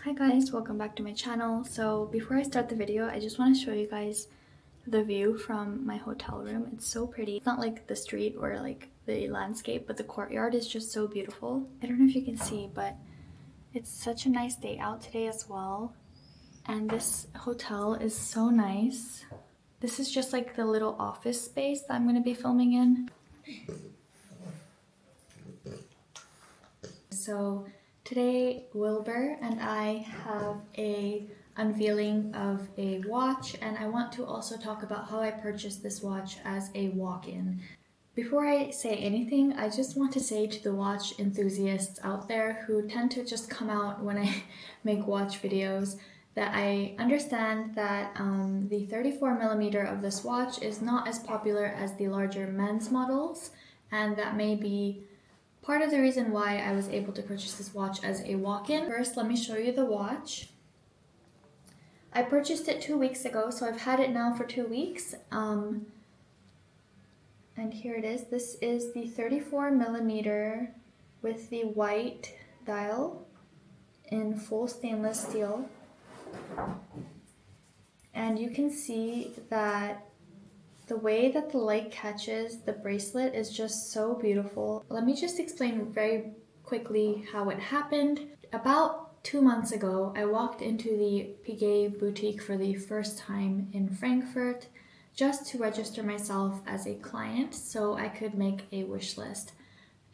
Hi guys, welcome back to my channel. So before I start the video, I just want to show you guys the view from my hotel room. It's so pretty. It's not like the street or like the landscape, but the courtyard is just so beautiful. I don't know if you can see, but it's such a nice day out today as well. And this hotel is so nice. This is just like the little office space that I'm going to be filming in. So today Wilbur and I have a unveiling of a watch, and I want to also talk about how I purchased this watch as a walk-in. Before I say anything, I just want to say to the watch enthusiasts out there who tend to just come out when I make watch videos that I understand that the 34mm of this watch is not as popular as the larger men's models, and that may be part of the reason why I was able to purchase this watch as a walk-in. First, let me show you the watch. I purchased it 2 weeks ago, so I've had it now for 2 weeks. And here it is. This is the 34mm with the white dial in full stainless steel. And you can see that the way that the light catches the bracelet is just so beautiful. Let me just explain very quickly how it happened. About 2 months ago, I walked into the Piguet boutique for the first time in Frankfurt just to register myself as a client so I could make a wish list.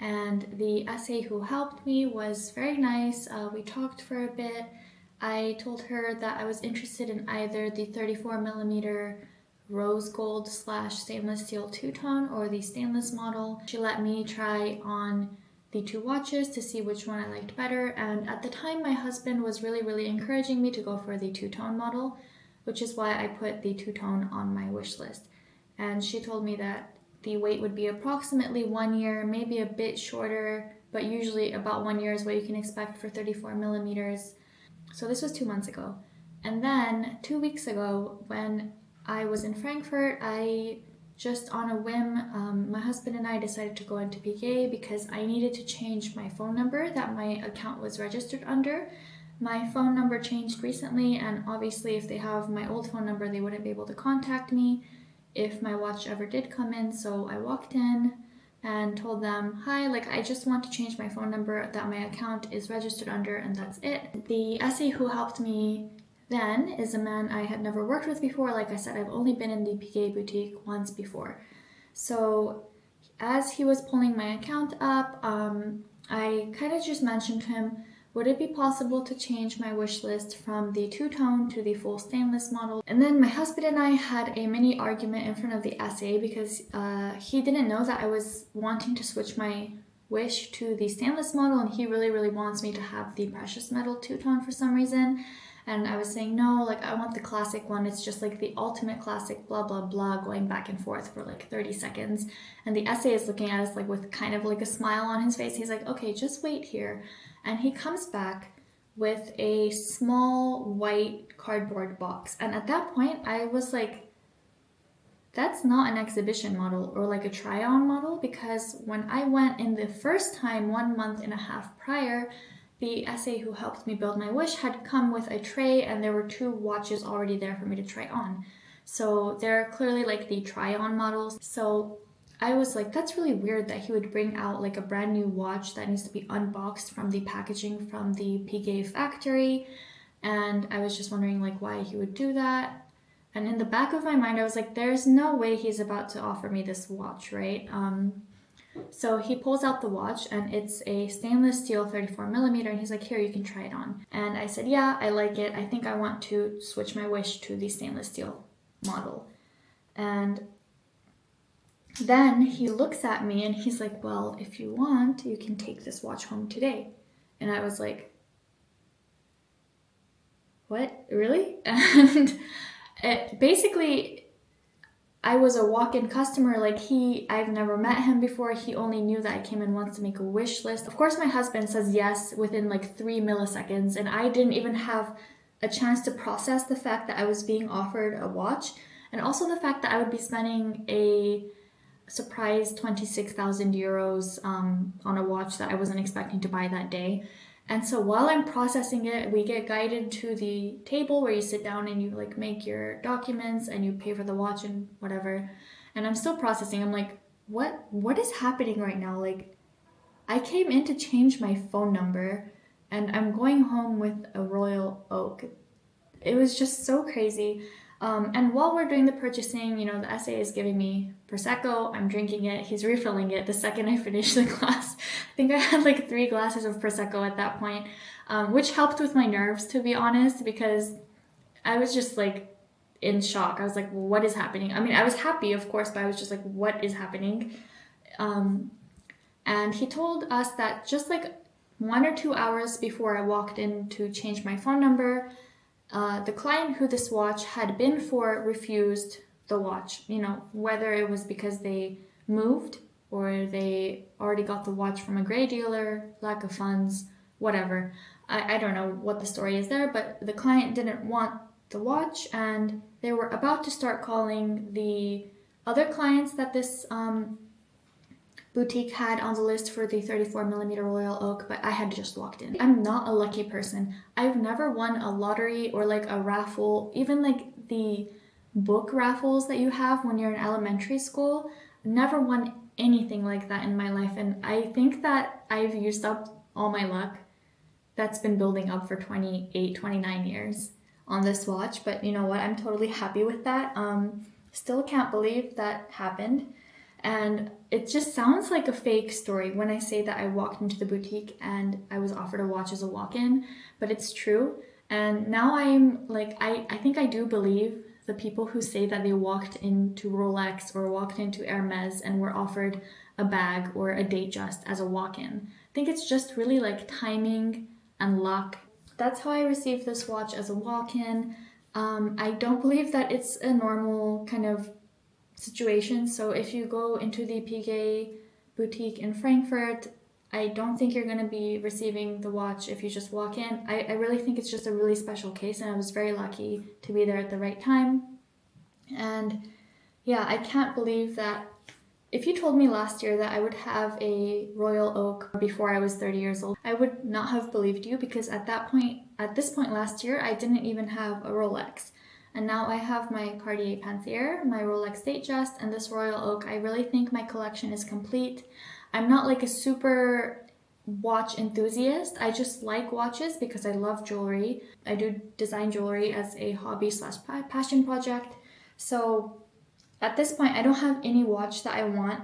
And the SA who helped me was very nice. We talked for a bit. I told her that I was interested in either the 34mm rose gold / stainless steel two-tone or the stainless model. She let me try on the two watches to see which one I liked better, and at the time my husband was really encouraging me to go for the two-tone model, which is why I put the two-tone on my wish list. And she told me that the wait would be approximately 1 year, maybe a bit shorter, but usually about 1 year is what you can expect for 34mm. So this was 2 months ago. And then 2 weeks ago, when I was in Frankfurt, I just on a whim, my husband and I decided to go into Piguet because I needed to change my phone number that my account was registered under. My phone number changed recently, and obviously if they have my old phone number, they wouldn't be able to contact me if my watch ever did come in. So I walked in and told them, hi, I just want to change my phone number that my account is registered under, and that's it. The SA who helped me then is a man I had never worked with before. Like I said, I've only been in the Piguet boutique once before. So as he was pulling my account up, I kind of just mentioned to him, would it be possible to change my wish list from the two-tone to the full stainless model? And then my husband and I had a mini argument in front of the SA because he didn't know that I was wanting to switch my wish to the stainless model, and he really wants me to have the precious metal two-tone for some reason. And I was saying, no, I want the classic one. It's just the ultimate classic, blah, blah, blah, going back and forth for 30 seconds. And the SA is looking at us with kind of a smile on his face. He's like, okay, just wait here. And he comes back with a small white cardboard box. And at that point, I was like, that's not an exhibition model or a try-on model, because when I went in the first time 1.5 months prior, the SA who helped me build my wish had come with a tray, and there were 2 watches already there for me to try on. So they're clearly the try-on models. So I was like, that's really weird that he would bring out a brand new watch that needs to be unboxed from the packaging from the Piguet factory. And I was just wondering why he would do that. And in the back of my mind, I was like, there's no way he's about to offer me this watch, right? So he pulls out the watch, and it's a stainless steel 34mm, and he's like, here, you can try it on. And I said, yeah, I like it. I think I want to switch my wish to the stainless steel model. And then he looks at me and he's like, well, if you want, you can take this watch home today. And I was like, what? Really? And basically, I was a walk-in customer. I've never met him before. He only knew that I came in once to make a wish list. Of course, my husband says yes within 3 milliseconds, and I didn't even have a chance to process the fact that I was being offered a watch, and also the fact that I would be spending a surprise 26,000 euros on a watch that I wasn't expecting to buy that day. And so while I'm processing it, we get guided to the table where you sit down and you like make your documents and you pay for the watch and whatever. And I'm still processing. I'm like, what is happening right now? Like, I came in to change my phone number and I'm going home with a royal oak. It was just so crazy. And while we're doing the purchasing, you know, the SA is giving me Prosecco. I'm drinking it. He's refilling it the second I finish the glass. I think I had like 3 glasses of Prosecco at that point, which helped with my nerves, to be honest, because I was just like in shock. I was like, well, what is happening? I mean, I was happy, of course, but I was just like, what is happening? And he told us that just like 1 or 2 hours before I walked in to change my phone number, the client who this watch had been for refused the watch, you know, whether it was because they moved or they already got the watch from a gray dealer, lack of funds, whatever. I don't know what the story is there, but the client didn't want the watch and they were about to start calling the other clients that this boutique had on the list for the 34mm Royal Oak, but I had just walked in. I'm not a lucky person. I've never won a lottery or like a raffle, even like the book raffles that you have when you're in elementary school. Never won anything like that in my life, and I think that I've used up all my luck that's been building up for 28, 29 years on this watch. But you know what? I'm totally happy with that. Still can't believe that happened. And it just sounds like a fake story when I say that I walked into the boutique and I was offered a watch as a walk-in, but it's true. And now I'm like, I think I do believe the people who say that they walked into Rolex or walked into Hermes and were offered a bag or a Datejust as a walk-in. I think it's just really like timing and luck. That's how I received this watch as a walk-in. I don't believe that it's a normal kind of situation. So if you go into the Piguet boutique in Frankfurt, I don't think you're going to be receiving the watch if you just walk in. I really think it's just a really special case, and I was very lucky to be there at the right time. And yeah, I can't believe that if you told me last year that I would have a Royal Oak before I was 30 years old, I would not have believed you, because at this point last year, I didn't even have a Rolex. And now I have my Cartier Panthère, my Rolex Datejust, and this Royal Oak. I really think my collection is complete. I'm not like a super watch enthusiast. I just like watches because I love jewelry. I do design jewelry as a hobby / passion project. So at this point, I don't have any watch that I want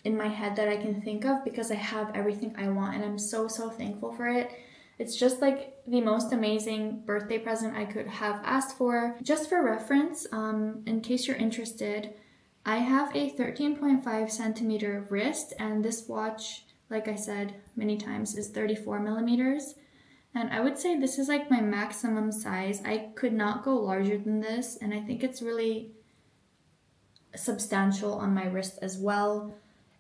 in my head that I can think of, because I have everything I want and I'm so thankful for it. It's just like the most amazing birthday present I could have asked for. Just for reference, in case you're interested, I have a 13.5 centimeter wrist, and this watch, like I said many times, is 34mm. And I would say this is like my maximum size. I could not go larger than this, and I think it's really substantial on my wrist as well.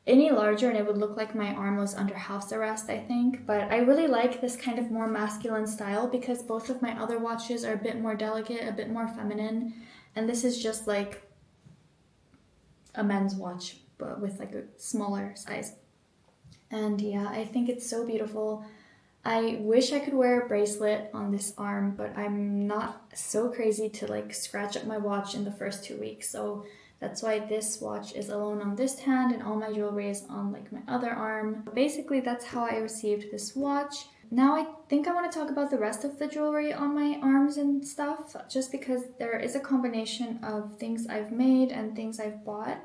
Any larger and it would look like my arm was under house arrest, I think. But I really like this kind of more masculine style, because both of my other watches are a bit more delicate, a bit more feminine, and this is just like a men's watch but with like a smaller size. And yeah, I think it's so beautiful. I wish I could wear a bracelet on this arm, but I'm not so crazy to like scratch up my watch in the first 2 weeks, so that's why this watch is alone on this hand and all my jewelry is on like my other arm. Basically, that's how I received this watch. Now I think I want to talk about the rest of the jewelry on my arms and stuff, just because there is a combination of things I've made and things I've bought.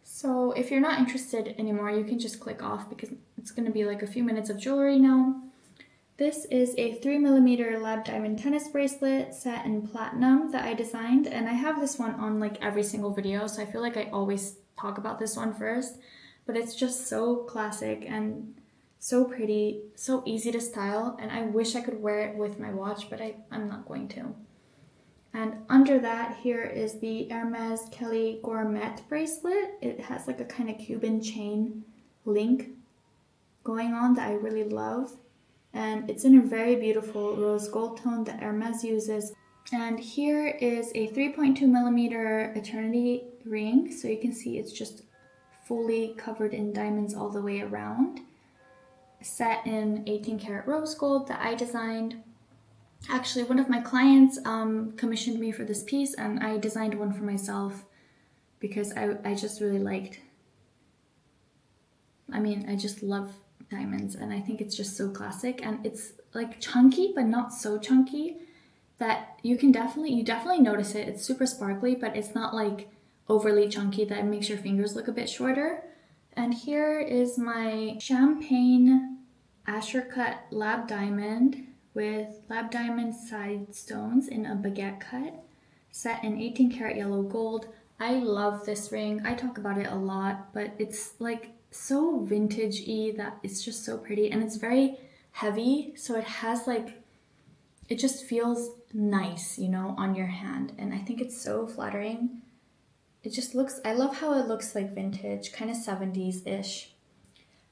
So if you're not interested anymore, you can just click off, because it's going to be like a few minutes of jewelry now. This is a 3mm lab diamond tennis bracelet set in platinum that I designed, and I have this one on like every single video, so I feel like I always talk about this one first, but it's just so classic and so pretty, so easy to style, and I wish I could wear it with my watch, but I'm not going to. And under that, here is the Hermes Kelly Gourmet bracelet. It has like a kind of Cuban chain link going on that I really love. And it's in a very beautiful rose gold tone that Hermes uses. And here is a 3.2mm eternity ring. So you can see it's just fully covered in diamonds all the way around. set in 18 karat rose gold that I designed. Actually, one of my clients commissioned me for this piece, and I designed one for myself because I just really liked, I just love diamonds, and I think it's just so classic, and it's like chunky but not so chunky that you definitely notice it. It's super sparkly, but it's not like overly chunky that makes your fingers look a bit shorter. And here is my champagne Asher cut lab diamond with lab diamond side stones in a baguette cut, set in 18 karat yellow gold. I love this ring. I talk about it a lot, but it's like so vintage-y that it's just so pretty, and it's very heavy, so it has like, it just feels nice, you know, on your hand, and I think it's so flattering. It just looks, I love how it looks like vintage, kind of 70s-ish.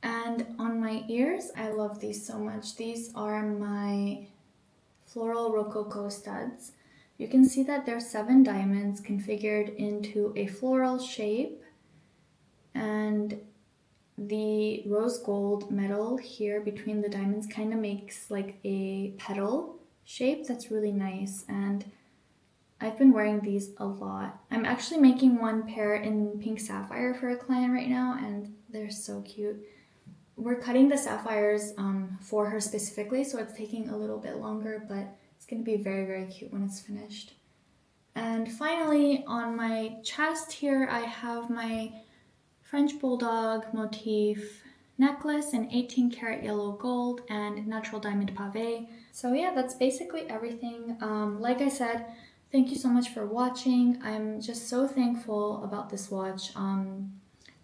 And on my ears, I love these so much. These are my floral rococo studs. You can see that there's 7 diamonds configured into a floral shape, and the rose gold metal here between the diamonds kind of makes like a petal shape that's really nice, and I've been wearing these a lot. I'm actually making one pair in pink sapphire for a client right now, and they're so cute. We're cutting the sapphires for her specifically, so it's taking a little bit longer, but it's going to be very, very cute when it's finished. And finally, on my chest here, I have my French Bulldog motif necklace in 18 karat yellow gold and natural diamond pave. So yeah, that's basically everything. Like I said, thank you so much for watching. I'm just so thankful about this watch.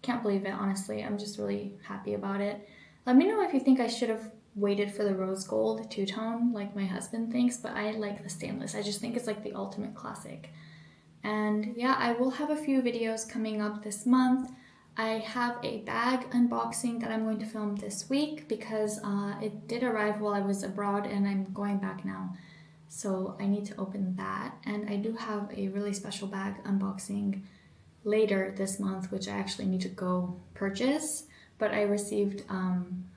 Can't believe it, honestly. I'm just really happy about it. Let me know if you think I should have waited for the rose gold two-tone like my husband thinks, but I like the stainless. I just think it's like the ultimate classic. And yeah, I will have a few videos coming up this month. I have a bag unboxing that I'm going to film this week because it did arrive while I was abroad and I'm going back now. So I need to open that. And I do have a really special bag unboxing later this month, which I actually need to go purchase, but I received an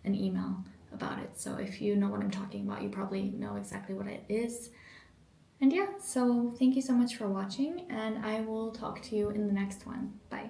email about it. So if you know what I'm talking about, you probably know exactly what it is. And yeah, so thank you so much for watching, and I will talk to you in the next one. Bye.